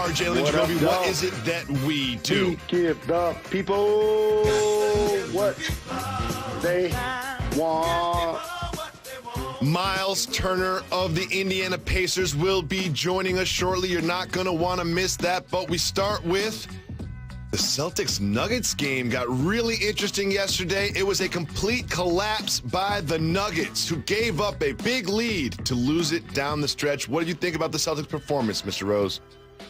are Jalen Jacoby. What is it that we do? We give the people what they want. Miles Turner of the Indiana Pacers will be joining us shortly. You're not going to want to miss that, but we start with the Celtics-Nuggets game. Got really interesting yesterday. It was a complete collapse by the Nuggets, who gave up a big lead to lose it down the stretch. What did you think about the Celtics' performance, Mr. Rose?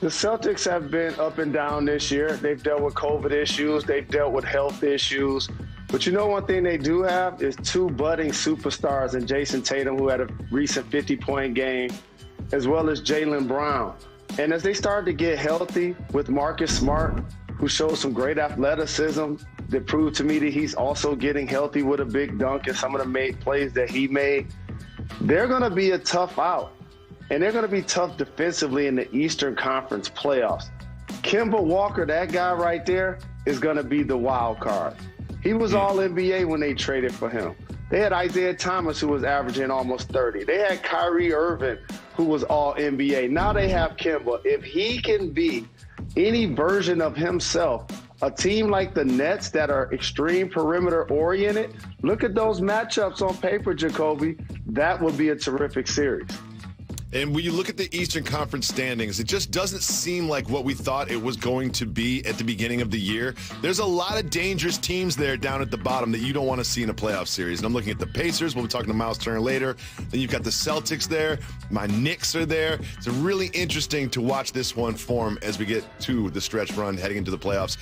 The Celtics have been up and down this year. They've dealt with COVID issues. They've dealt with health issues. But you know one thing they do have is two budding superstars in Jason Tatum, who had a recent 50-point game, as well as Jaylen Brown. And as they started to get healthy with Marcus Smart, who showed some great athleticism that proved to me that he's also getting healthy with a big dunk and some of the plays that he made, they're going to be a tough out. And they're going to be tough defensively in the Eastern Conference playoffs. Kemba Walker, that guy right there, is going to be the wild card. He was all NBA when they traded for him. They had Isaiah Thomas, who was averaging almost 30. They had Kyrie Irving, who was all NBA. Now they have Kemba. If he can be any version of himself, a team like the Nets that are extreme perimeter oriented, look at those matchups on paper, Jacoby. That would be a terrific series. And when you look at the Eastern Conference standings, it just doesn't seem like what we thought it was going to be at the beginning of the year. There's a lot of dangerous teams there down at the bottom that you don't want to see in a playoff series. And I'm looking at the Pacers. We'll be talking to Miles Turner later. Then you've got the Celtics there. My Knicks are there. It's really interesting to watch this one form as we get to the stretch run heading into the playoffs.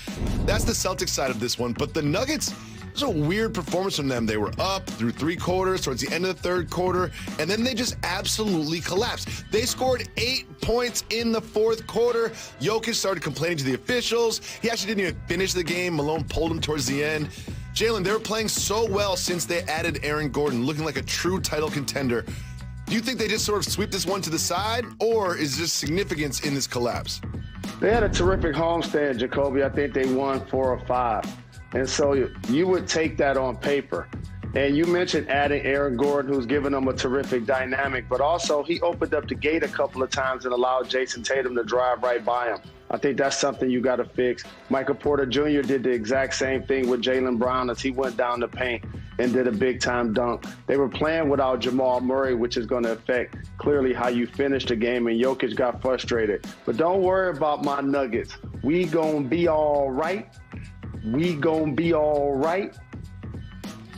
That's the Celtics side of this one. But the Nuggets, it was a weird performance from them. They were up through three quarters, towards the end of the third quarter, and then they just absolutely collapsed. They scored 8 points in the fourth quarter. Jokic started complaining to the officials. He actually didn't even finish the game. Malone pulled him towards the end. Jalen, they were playing so well since they added Aaron Gordon, looking like a true title contender. Do you think they just sort of sweep this one to the side, or is there significance in this collapse? They had a terrific homestand, Jacoby. I think they won 4 or 5. And so you would take that on paper. And you mentioned adding Aaron Gordon, who's given them a terrific dynamic, but also he opened up the gate a couple of times and allowed Jason Tatum to drive right by him. I think that's something you got to fix. Michael Porter Jr. did the exact same thing with Jaylen Brown as he went down the paint and did a big-time dunk. They were playing without Jamal Murray, which is going to affect clearly how you finish the game, and Jokic got frustrated. But don't worry about my Nuggets. We gonna be all right. We gonna be all right.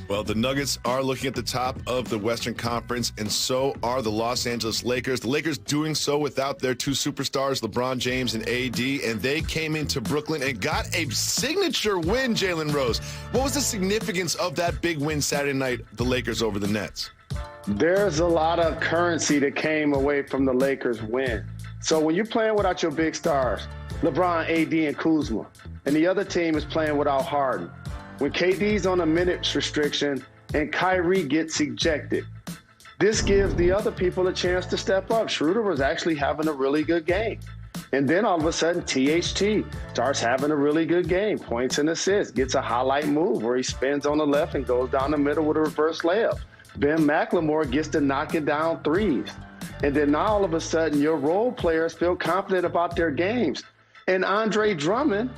Well, the Nuggets are looking at the top of the Western Conference, and so are the Los Angeles Lakers. The Lakers doing so without their two superstars, LeBron James and AD, and they came into Brooklyn and got a signature win, Jalen Rose. What was the significance of that big win Saturday night, the Lakers over the Nets? There's a lot of currency that came away from the Lakers' win. So when you're playing without your big stars, LeBron, AD, and Kuzma, and the other team is playing without Harden, when KD's on a minutes restriction and Kyrie gets ejected, this gives the other people a chance to step up. Schroeder was actually having a really good game. And then all of a sudden, THT starts having a really good game, points and assists, gets a highlight move where he spins on the left and goes down the middle with a reverse layup. Ben McLemore gets to knocking down threes. And then now all of a sudden, your role players feel confident about their games. And Andre Drummond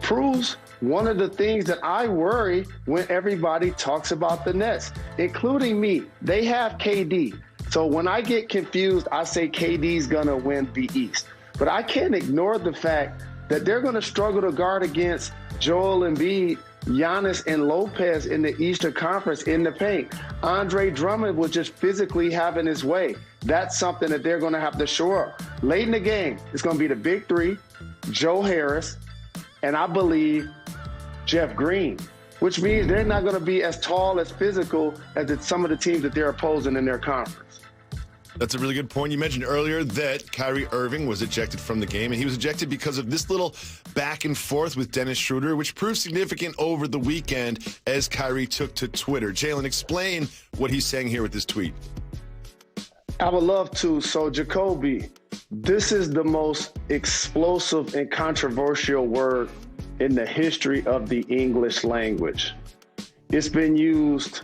proves one of the things that I worry when everybody talks about the Nets, including me. They have KD. So when I get confused, I say KD's going to win the East. But I can't ignore the fact that they're going to struggle to guard against Joel Embiid, Giannis, and Lopez in the Eastern Conference in the paint. Andre Drummond was just physically having his way. That's something that they're going to have to shore up. Late in the game, it's going to be the big three, Joe Harris, and I believe Jeff Green, which means they're not going to be as tall, as physical as some of the teams that they're opposing in their conference. That's a really good point. You mentioned earlier that Kyrie Irving was ejected from the game, and he was ejected because of this little back and forth with Dennis Schroeder, which proved significant over the weekend as Kyrie took to Twitter. Jalen, explain what he's saying here with this tweet. I would love to. So, Jacoby, this is the most explosive and controversial word in the history of the English language. It's been used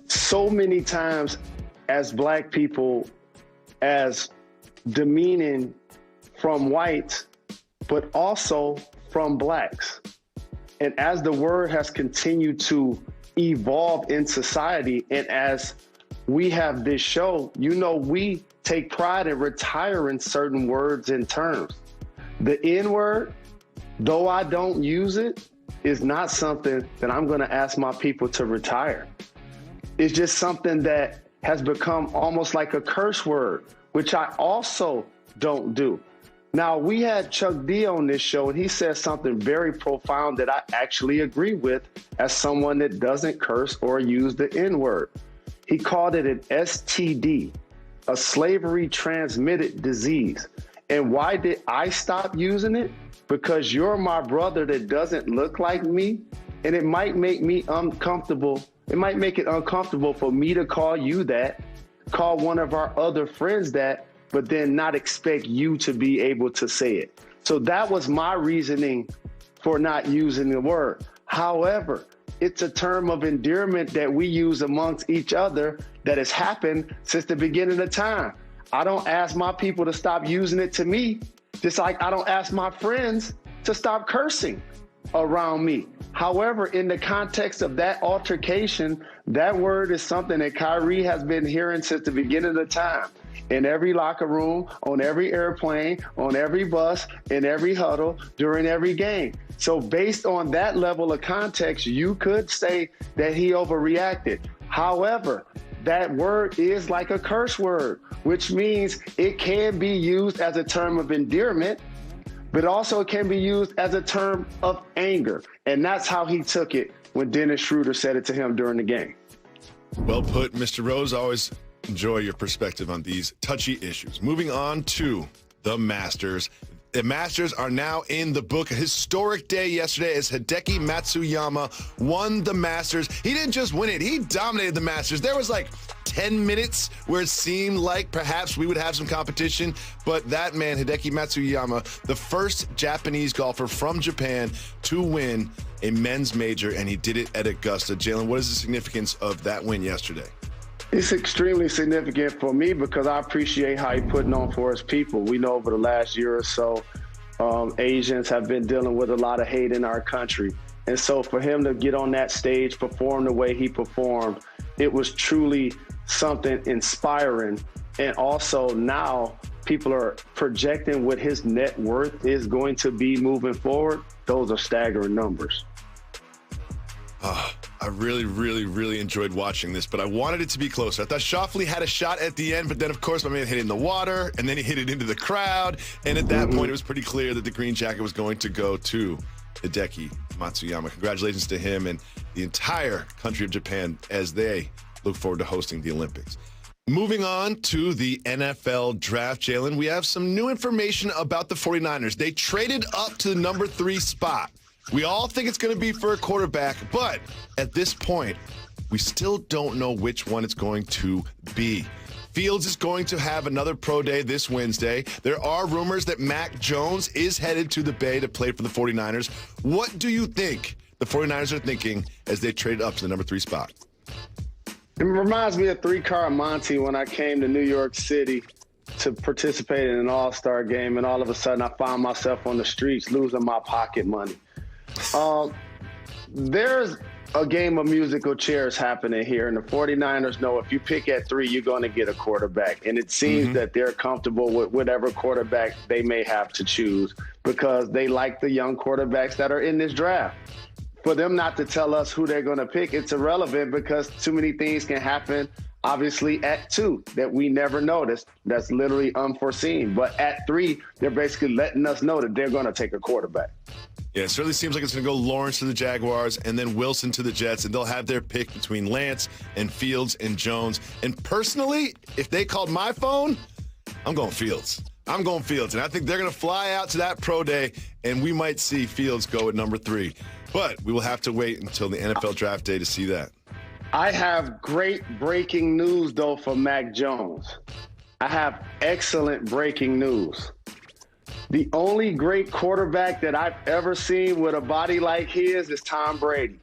so many times as Black people as demeaning from whites, but also from blacks. And as the word has continued to evolve in society, and as we have this show, we take pride in retiring certain words and terms. The N-word, though I don't use it, is not something that I'm going to ask my people to retire. It's just something that has become almost like a curse word, which I also don't do. Now, we had Chuck D on this show, and he said something very profound that I actually agree with as someone that doesn't curse or use the N-word. He called it an STD, a slavery transmitted disease. And why did I stop using it? Because you're my brother that doesn't look like me, and it might make me uncomfortable. It might make it uncomfortable for me to call you that, call one of our other friends that, but then not expect you to be able to say it. So that was my reasoning for not using the word. However, it's a term of endearment that we use amongst each other that has happened since the beginning of time. I don't ask my people to stop using it to me, just like I don't ask my friends to stop cursing around me. However, in the context of that altercation, that word is something that Kyrie has been hearing since the beginning of time. In every locker room, on every airplane, on every bus, in every huddle, during every game. So based on that level of context, you could say that he overreacted. However, that word is like a curse word, which means it can be used as a term of endearment, but also it can be used as a term of anger. And that's how he took it when Dennis Schroeder said it to him during the game. Well put, Mr. Rose. Always enjoy your perspective on these touchy issues. Moving on to the Masters. The Masters are now in the book. A historic day yesterday as Hideki Matsuyama won the Masters. He didn't just win it, he dominated the Masters. There was like 10 minutes where it seemed like perhaps we would have some competition, but that man, Hideki Matsuyama, the first Japanese golfer from Japan to win a men's major, and he did it at Augusta. Jalen, what is the significance of that win yesterday? It's extremely significant for me because I appreciate how he's putting on for his people. We know over the last year or so, Asians have been dealing with a lot of hate in our country. And so for him to get on that stage, perform the way he performed, it was truly something inspiring. And also now people are projecting what his net worth is going to be moving forward. Those are staggering numbers. I really, really, really enjoyed watching this, but I wanted it to be closer. I thought Schauffele had a shot at the end, but then, of course, my man hit it in the water, and then he hit it into the crowd. And at that point, it was pretty clear that the green jacket was going to go to Hideki Matsuyama. Congratulations to him and the entire country of Japan as they look forward to hosting the Olympics. Moving on to the NFL draft, Jalen, we have some new information about the 49ers. They traded up to the number 3 spot. We all think it's going to be for a quarterback, but at this point, we still don't know which one it's going to be. Fields is going to have another pro day this Wednesday. There are rumors that Mac Jones is headed to the Bay to play for the 49ers. What do you think the 49ers are thinking as they trade up to the number 3 spot? It reminds me of 3-Car Monty when I came to New York City to participate in an all-star game, and all of a sudden I found myself on the streets losing my pocket money. There's a game of musical chairs happening here, and the 49ers know if you pick at 3, you're going to get a quarterback. And it seems that they're comfortable with whatever quarterback they may have to choose because they like the young quarterbacks that are in this draft. For them not to tell us who they're going to pick, it's irrelevant because too many things can happen, obviously, at 2 that we never noticed. That's literally unforeseen. But at 3, they're basically letting us know that they're going to take a quarterback. Yeah, it certainly seems like it's going to go Lawrence to the Jaguars and then Wilson to the Jets, and they'll have their pick between Lance and Fields and Jones. And personally, if they called my phone, I'm going Fields. I'm going Fields, and I think they're going to fly out to that pro day, and we might see Fields go at number 3. But we will have to wait until the NFL draft day to see that. I have great breaking news, though, for Mac Jones. I have excellent breaking news. The only great quarterback that I've ever seen with a body like his is Tom Brady.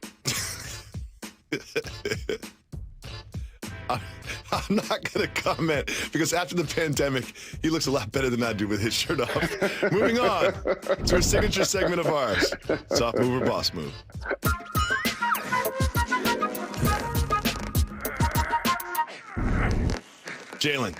I'm not going to comment because after the pandemic, he looks a lot better than I do with his shirt off. Moving on to a signature segment of ours, Soft Move or Boss Move. Jalen,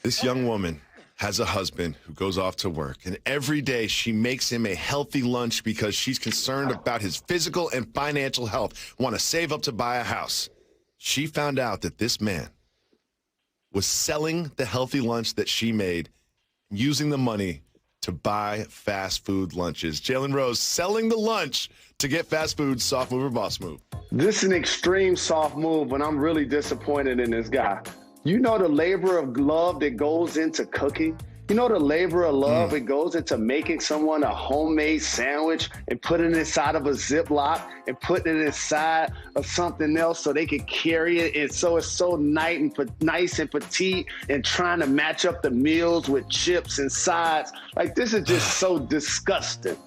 this young woman has a husband who goes off to work, and every day she makes him a healthy lunch because she's concerned about his physical and financial health, want to save up to buy a house. She found out that this man was selling the healthy lunch that she made, using the money to buy fast food lunches. Jalen Rose selling the lunch to get fast food. Soft move or boss move? This is an extreme soft move, and I'm really disappointed in this guy. You know the labor of love that goes into cooking? You know the labor of love that goes into making someone a homemade sandwich and putting it inside of a Ziploc and putting it inside of something else so they can carry it. And so it's so nice and petite, and trying to match up the meals with chips and sides. Like, this is just so disgusting.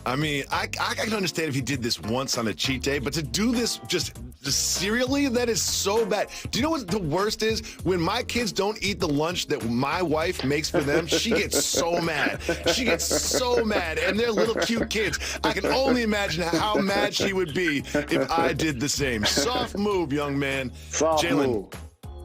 I mean, I can understand if he did this once on a cheat day, but to do this just serially, that is so bad. Do you know what the worst is? When my kids don't eat the lunch that my wife makes for them, she gets so mad. She gets so mad, and they're little cute kids. I can only imagine how mad she would be if I did the same. Soft move, young man. Soft move.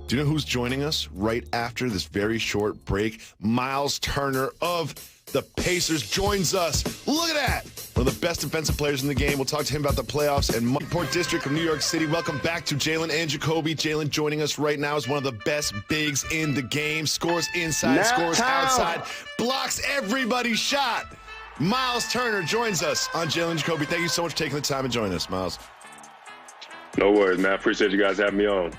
Do you know who's joining us right after this very short break? Miles Turner of the Pacers joins us. Look at that. One of the best defensive players in the game. We'll talk to him about the playoffs and Port District of New York City. Welcome back to Jalen and Jacoby. Jalen joining us right now is one of the best bigs in the game. Scores inside, scores outside, blocks everybody's shot. Miles Turner joins us on Jalen and Jacoby. Thank you so much for taking the time to join us, Miles. No worries, man. I appreciate you guys having me on.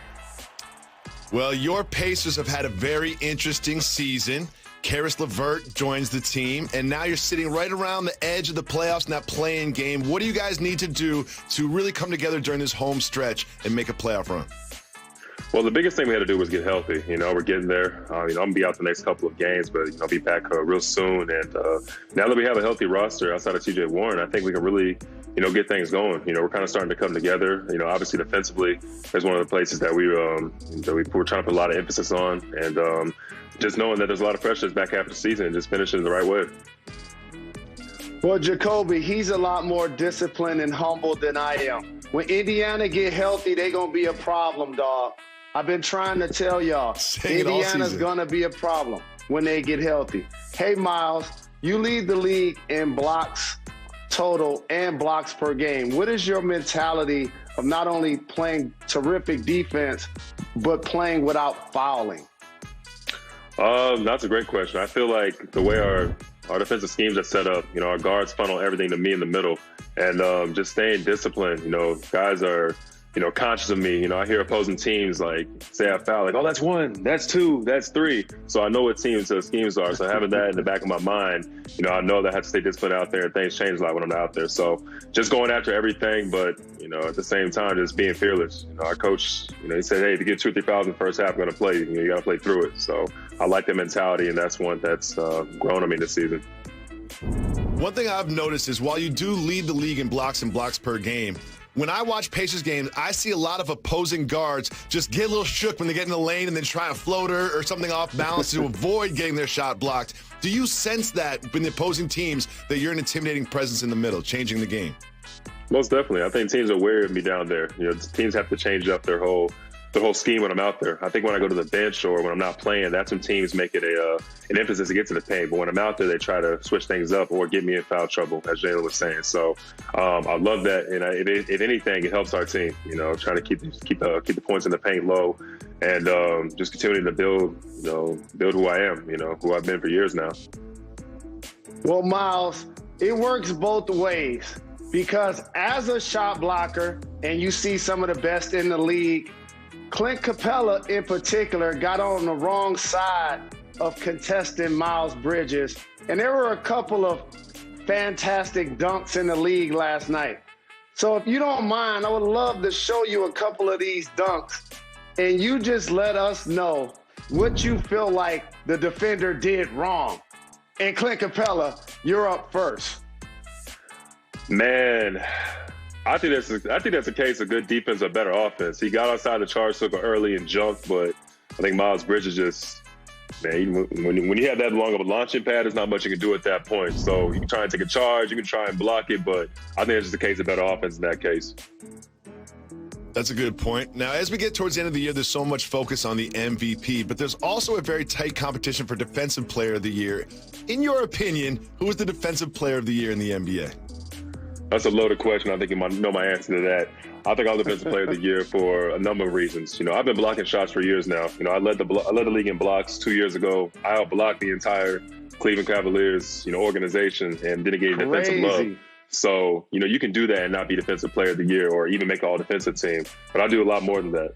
Well, your Pacers have had a very interesting season. Karis LeVert joins the team, and now you're sitting right around the edge of the playoffs in that play-in game. What do you guys need to do to really come together during this home stretch and make a playoff run? Well, the biggest thing we had to do was get healthy. We're getting there. I'm going to be out the next couple of games, but, I'll be back real soon. And now that we have a healthy roster outside of TJ Warren, I think we can really, get things going. We're kind of starting to come together. Obviously defensively, that's one of the places that we're trying to put a lot of emphasis on. And just knowing that there's a lot of pressure back half of the season and just finishing the right way. Well, Jacoby, he's a lot more disciplined and humble than I am. When Indiana get healthy, they're going to be a problem, dog. I've been trying to tell y'all, Indiana's going to be a problem when they get healthy. Hey, Miles, you lead the league in blocks total and blocks per game. What is your mentality of not only playing terrific defense, but playing without fouling? That's a great question. I feel like the way our defensive schemes are set up, our guards funnel everything to me in the middle, and just staying disciplined. Guys are, conscious of me. I hear opposing teams say I foul, oh, that's one, that's two, that's three. So I know what teams the schemes are. So having that in the back of my mind, I know that I have to stay disciplined out there, and things change a lot when I'm out there. So just going after everything, but at the same time, just being fearless. Our coach, he said, hey, if you get 2 or 3 fouls in the first half, I'm going to play. You got to play through it. So I like that mentality, and that's one that's grown on me this season. One thing I've noticed is while you do lead the league in blocks and blocks per game, when I watch Pacers games, I see a lot of opposing guards just get a little shook when they get in the lane and then try a floater or something off balance to avoid getting their shot blocked. Do you sense that in the opposing teams that you're an intimidating presence in the middle, changing the game? Most definitely. I think teams are wary of me down there. Teams have to change up their whole scheme when I'm out there. I think when I go to the bench or when I'm not playing, that's when teams make it an emphasis to get to the paint. But when I'm out there, they try to switch things up or get me in foul trouble, as Jalen was saying. So I love that, and if anything, it helps our team. Trying to keep the points in the paint low, and just continuing to build who I am. Who I've been for years now. Well, Miles, it works both ways, because as a shot blocker, and you see some of the best in the league, Clint Capella, in particular, got on the wrong side of contesting Miles Bridges. And there were a couple of fantastic dunks in the league last night. So if you don't mind, I would love to show you a couple of these dunks, and you just let us know what you feel like the defender did wrong. And Clint Capella, you're up first. Man, I think that's a case of good defense or better offense. He got outside the charge circle early and jumped, but I think Miles Bridges just, man, when you have that long of a launching pad, there's not much you can do at that point. So you can try and take a charge, you can try and block it, but I think it's just a case of better offense in that case. That's a good point. Now, as we get towards the end of the year, there's so much focus on the MVP, but there's also a very tight competition for Defensive Player of the Year. In your opinion, who is the Defensive Player of the Year in the NBA? That's a loaded question. I think you might know my answer to that. I think I'm Defensive Player of the Year for a number of reasons. I've been blocking shots for years now. I led the league in blocks 2 years ago. I outblocked the entire Cleveland Cavaliers, organization, and didn't get defensive love. So, you can do that and not be Defensive Player of the Year or even make all defensive team. But I do a lot more than that.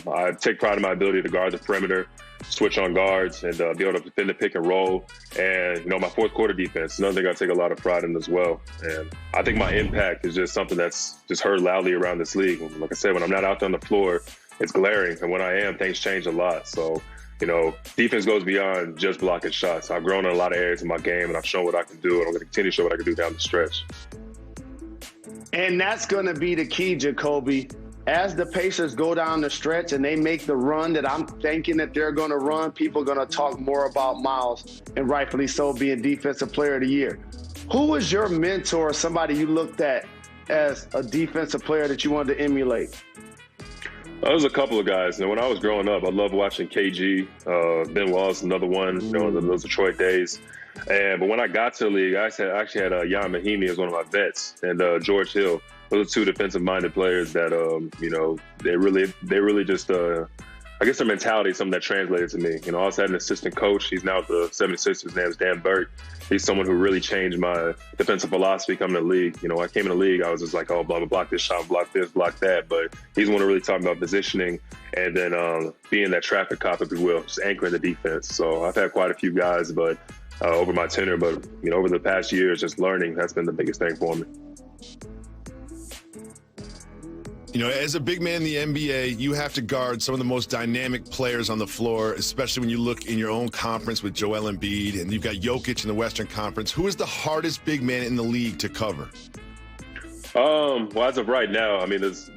I take pride in my ability to guard the perimeter, switch on guards, and be able to defend the pick and roll. And, my fourth quarter defense, another thing I take a lot of pride in as well. And I think my impact is just something that's just heard loudly around this league. Like I said, when I'm not out there on the floor, it's glaring. And when I am, things change a lot. So, defense goes beyond just blocking shots. I've grown in a lot of areas in my game, and I've shown what I can do, and I'm going to continue to show what I can do down the stretch. And that's going to be the key, Jacoby. As the Pacers go down the stretch and they make the run that I'm thinking that they're going to run, people are going to talk more about Miles, and rightfully so, being Defensive Player of the Year. Who was your mentor, somebody you looked at as a defensive player that you wanted to emulate? There was a couple of guys. When I was growing up, I loved watching KG. Ben Wallace, another one, in those Detroit days. But when I got to the league, I actually had Jan Mahimi as one of my vets, and George Hill. Those are two defensive-minded players that, they really just, I guess their mentality is something that translated to me. I also had an assistant coach. He's now at the 76ers. His name is Dan Burke. He's someone who really changed my defensive philosophy coming to the league. I came in the league, I was just like, oh, blah, blah, block this shot, block this, block that. But he's the one who really talked about positioning and then being that traffic cop, if you will, just anchoring the defense. So I've had quite a few guys, but over my tenure, but over the past years, just learning, that's been the biggest thing for me. As a big man in the NBA, you have to guard some of the most dynamic players on the floor, especially when you look in your own conference with Joel Embiid, and you've got Jokic in the Western Conference. Who is the hardest big man in the league to cover? Well, as of right now, there's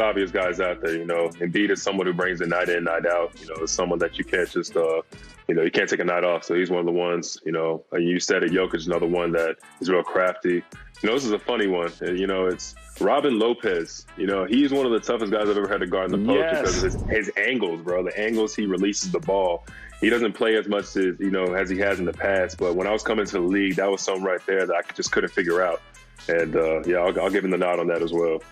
obvious guys out there. Embiid is someone who brings it night in, night out. It's someone that you can't just, you can't take a night off. So he's one of the ones, you said it, Jokic is another one that is real crafty. This is a funny one. It's Robin Lopez. He's one of the toughest guys I've ever had to guard in the post because of his angles, bro. The angles he releases the ball. He doesn't play as much as he has in the past. But when I was coming to the league, that was something right there that I just couldn't figure out. And I'll give him the nod on that as well.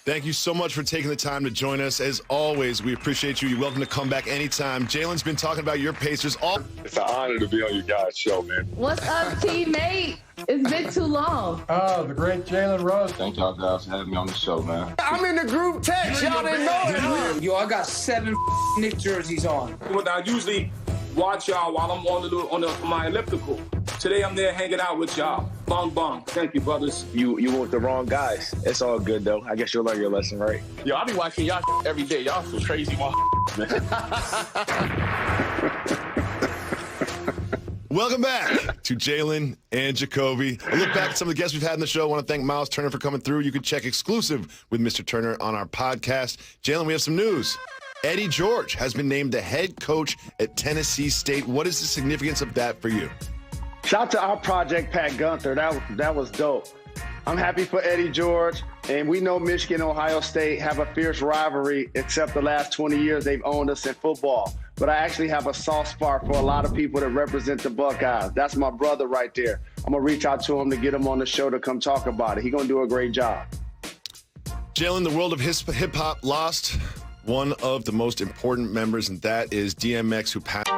Thank you so much for taking the time to join us. As always, we appreciate you. You're welcome to come back anytime. Jalen's been talking about your Pacers all. It's an honor to be on your guys' show, man. What's up, teammate? It's been too long. Oh, the great Jalen Rose. Thank y'all guys for having me on the show, man. I'm in the group text. Y'all didn't know it, huh? Yo, I got 7 Knick jerseys on. I usually watch y'all while I'm on my elliptical. Today I'm there hanging out with y'all. Bong bong. Thank you, brothers. You with the wrong guys. It's all good though. I guess you'll learn your lesson, right? Yo, I be watching y'all every day. Y'all so crazy, man. Welcome back to Jalen and Jacoby. A look back at some of the guests we've had in the show. I want to thank Miles Turner for coming through. You can check exclusive with Mr. Turner on our podcast. Jalen, we have some news. Eddie George has been named the head coach at Tennessee State. What is the significance of that for you? Shout out to our project, Pat Gunther. That was dope. I'm happy for Eddie George. And we know Michigan and Ohio State have a fierce rivalry, except the last 20 years they've owned us in football. But I actually have a soft spot for a lot of people that represent the Buckeyes. That's my brother right there. I'm going to reach out to him to get him on the show to come talk about it. He's going to do a great job. Jalen, the world of hip-hop lost one of the most important members, and that is DMX, who passed.